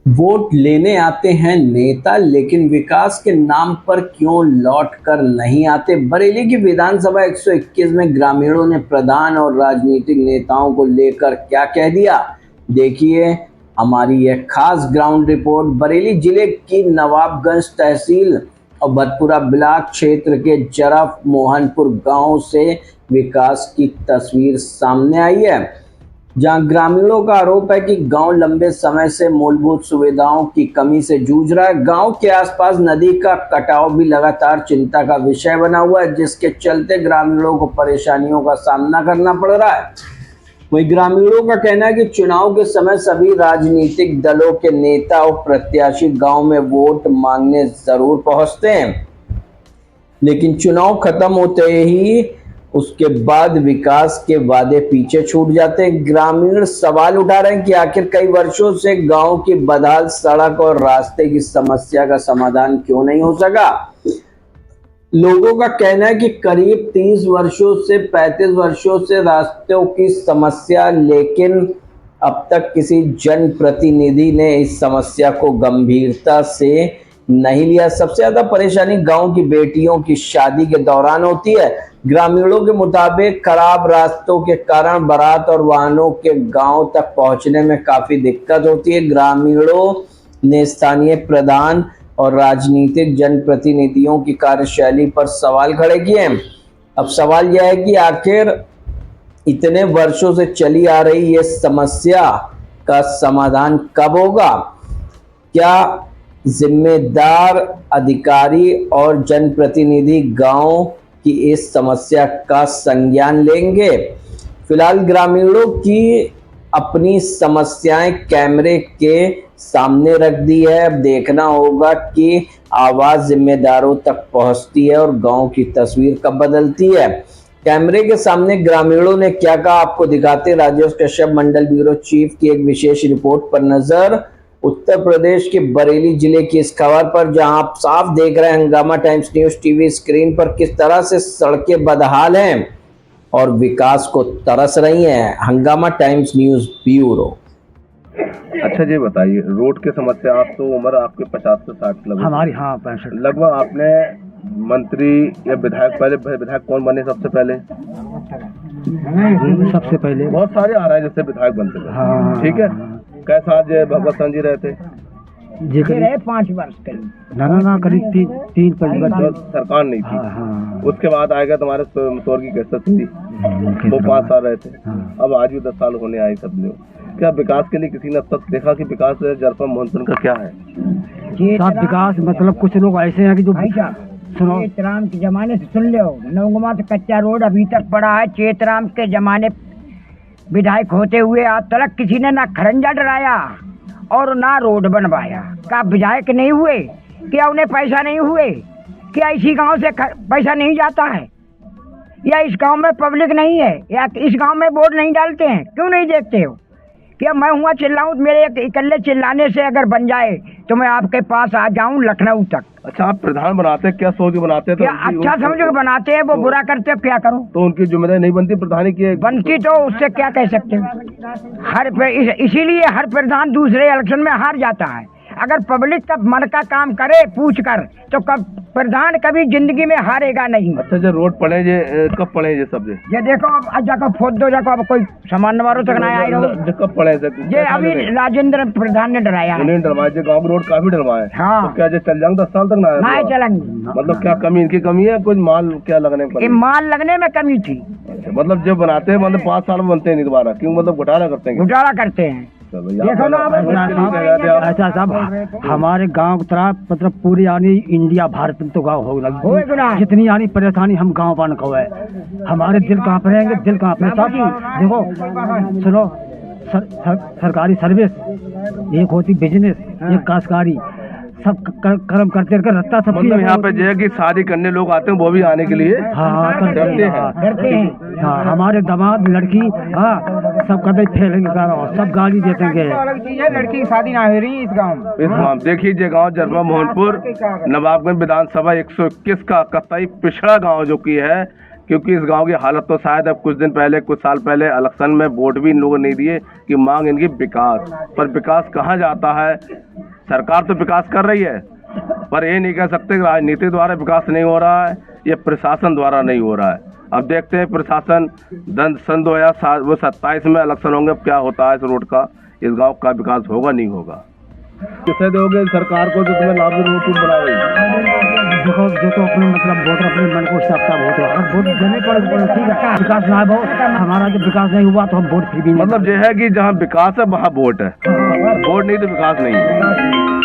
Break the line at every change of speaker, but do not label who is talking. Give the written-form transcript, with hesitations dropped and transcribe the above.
Vote लेने आते हैं नेता, लेकिन विकास के नाम पर क्यों लौट कर नहीं आते। बरेली की विधानसभा 121 में ग्रामीणों ने प्रधान और राजनीतिक नेताओं को लेकर क्या कह दिया, देखिए हमारी यह खास ग्राउंड रिपोर्ट। बरेली जिले की नवाबगंज तहसील और भतपुरा ब्लॉक क्षेत्र के जरफ मोहनपुर गांव से विकास की तस्वीर सामने आई है, जहां ग्रामीणों का आरोप है कि गांव लंबे समय से मूलभूत सुविधाओं की कमी से जूझ रहा है। गांव के आसपास नदी का कटाव भी लगातार चिंता का विषय बना हुआ है, जिसके चलते ग्रामीणों को परेशानियों का सामना करना पड़ रहा है। वहीं ग्रामीणों का कहना है कि चुनाव के समय सभी राजनीतिक दलों के नेता और प्रत्याशी गांव में वोट मांगने जरूर पहुंचते हैं, लेकिन चुनाव खत्म होते ही उसके बाद विकास के वादे पीछे छूट जाते हैं। ग्रामीण सवाल उठा रहे हैं कि आखिर कई वर्षों से गांव की बदहाल सड़क और रास्ते की समस्या का समाधान क्यों नहीं हो सका। लोगों का कहना है कि करीब 30 वर्षों से 35 वर्षों से रास्तों की समस्या, लेकिन अब तक किसी जनप्रतिनिधि ने इस समस्या को गंभीरता से नहीं लिया। सबसे ज्यादा परेशानी गांव की बेटियों की शादी के दौरान होती है। ग्रामीणों के मुताबिक खराब रास्तों के कारण बारात और वाहनों के गांव तक पहुंचने में काफी दिक्कत होती है। ग्रामीणों ने स्थानीय प्रधान और राजनीतिक जनप्रतिनिधियों की कार्यशैली पर सवाल खड़े किए हैं। अब सवाल यह है कि आखिर इतने वर्षों से चली आ रही ये समस्या का समाधान कब होगा। क्या जिम्मेदार अधिकारी और जनप्रतिनिधि गांव की इस समस्या का संज्ञान लेंगे। फिलहाल ग्रामीणों की अपनी समस्याएं कैमरे के सामने रख दी है। अब देखना होगा कि आवाज जिम्मेदारों तक पहुंचती है और गांव की तस्वीर कब बदलती है। कैमरे के सामने ग्रामीणों ने क्या कहा, आपको दिखाते राजेश कश्यप, मंडल ब्यूरो चीफ की एक विशेष रिपोर्ट पर नजर। उत्तर प्रदेश के बरेली जिले की इस खबर पर, जहां आप साफ देख रहे हैं हंगामा टाइम्स न्यूज टीवी स्क्रीन पर किस तरह से सड़कें बदहाल हैं और विकास को तरस रही हैं। हंगामा टाइम्स न्यूज ब्यूरो।
अच्छा जी बताइए, रोड की समस्या, आप तो उम्र आपके 50 से 60 लगभग
हमारी, हाँ 65
लगभग। आपने मंत्री या विधायक, पहले विधायक कौन बने सबसे पहले?
सबसे पहले
बहुत सारे आ रहे हैं जैसे विधायक बनते थे।
हाँ,
ठीक है, कैसा आज भगवत सिंह जी रहते
जी करीब 5 वर्ष ना करीब 3-5 वर्ष
सरकार नहीं थी।
हाँ।
उसके बाद आएगा तुम्हारे स्वर्गीय केसर सिंह जी, वो 5 साल रहते। अब आज भी 10 साल होने आए सब लोग। क्या विकास के लिए किसी ने अब तक देखा कि विकास जरपा मोहनपुर का क्या है?
साथ विकास मतलब कुछ लोग ऐसे हैं कि जो सुनो,
चेतराम के जमाने से सुन लो, नवगमा से कच्चा रोड अभी तक पड़ा है। चेतराम के जमाने विधायक होते हुए आज तक किसी ने ना खरंजा डराया और ना रोड बनवाया। क्या विधायक नहीं हुए? क्या उन्हें पैसा नहीं हुए? क्या इसी गांव से पैसा नहीं जाता है? या इस गांव में पब्लिक नहीं है? या इस गांव में वोट नहीं डालते हैं? क्यों नहीं देखते हो? क्या मैं हुआ चिल्लाऊं? मेरे इकल्ले चिल्लाने से अगर बन जाए तो मैं आपके पास आ जाऊं लखनऊ तक।
अच्छा, आप प्रधान बनाते हैं, क्या सोच बनाते हैं?
क्या अच्छा समझ के बनाते हैं, वो बुरा करते हैं, क्या करूं?
तो उनकी जिम्मेदारी नहीं बनती प्रधानी की?
बनती तो उससे क्या कह सकते हैं। इसीलिए हर प्रधान दूसरे इलेक्शन में हार जाता है। अगर पब्लिक का मन का काम करे पूछ कर, तो कब प्रधान कभी जिंदगी में हारेगा नहीं।
अच्छा, जो रोड पड़े जे कब पड़े ये सब?
ये देखो अब जाकर फोड़ दो, जाकर अब कोई सामान नवारों तक ना आए रहो।
कब पड़े
ये अभी राजेंद्र प्रधान ने डराया है।
डरवाए गाँव में, रोड काफी डरवाए।
हाँ,
तो क्या चल जाएंगे 10 साल तक ना
चलेंगे?
मतलब क्या कमी, इनकी कमी है? कुछ माल क्या लगने में?
माल लगने में कमी थी।
मतलब जब बनाते हैं मतलब 5 साल में बनते हैं नहीं दोबारा, क्यों? मतलब घोटाला करते हैं?
घोटाला करते हैं। देखो ना
ऐसा सब हमारे गांव की तरफ मतलब पूरी यानी इंडिया भारत में तो गाँव हो लगी, जितनी यानी परेशानी हम गाँव पान को है। हमारे दिल कहाँ पर रहेंगे, दिल कहाँ पर साथ। देखो सुनो, सरकारी सर्विस एक होती, बिजनेस एक काशकारी, सब कर्म करते रखता सब।
मतलब यहाँ पे जो है कि शादी करने लोग आते हैं, वो भी आने के लिए
डरते हैं।
हाँ, हमारे दामाद लड़की, हाँ सब कदम फैलेंगे, सब गाड़ी देतेंगे।
लड़की की शादी ना हो रही इस गाँव।
देखिए गाँव जरपा मोहनपुर नवाबगंज विधानसभा 121 का कतई पिछड़ा गाँव जो की है, क्योंकि इस गांव की हालत तो शायद अब कुछ दिन पहले, कुछ साल पहले इलेक्शन में वोट भी इन लोगों ने नहीं दिए कि मांग इनकी विकास, पर विकास कहाँ जाता है। सरकार तो विकास कर रही है, पर ये नहीं कह सकते कि राजनीति द्वारा विकास नहीं हो रहा है, ये प्रशासन द्वारा नहीं हो रहा है। अब देखते हैं प्रशासन सन 2027 में इलेक्शन होंगे, अब क्या होता है इस रोड का, इस गांव का विकास होगा नहीं होगा। किसे दोगे सरकार को जो तुम्हें लाभ रोड बनाए?
देखो जो तो अपने मतलब वोटर अपने मन को हिसाब वोट अगर वोट देने पर ठीक है, विकास ना हो, हमारा जब विकास नहीं हुआ तो हम वोट फिर भी नहीं।
मतलब ये है कि जहाँ विकास है वहाँ वोट है, वोट नहीं तो विकास नहीं है।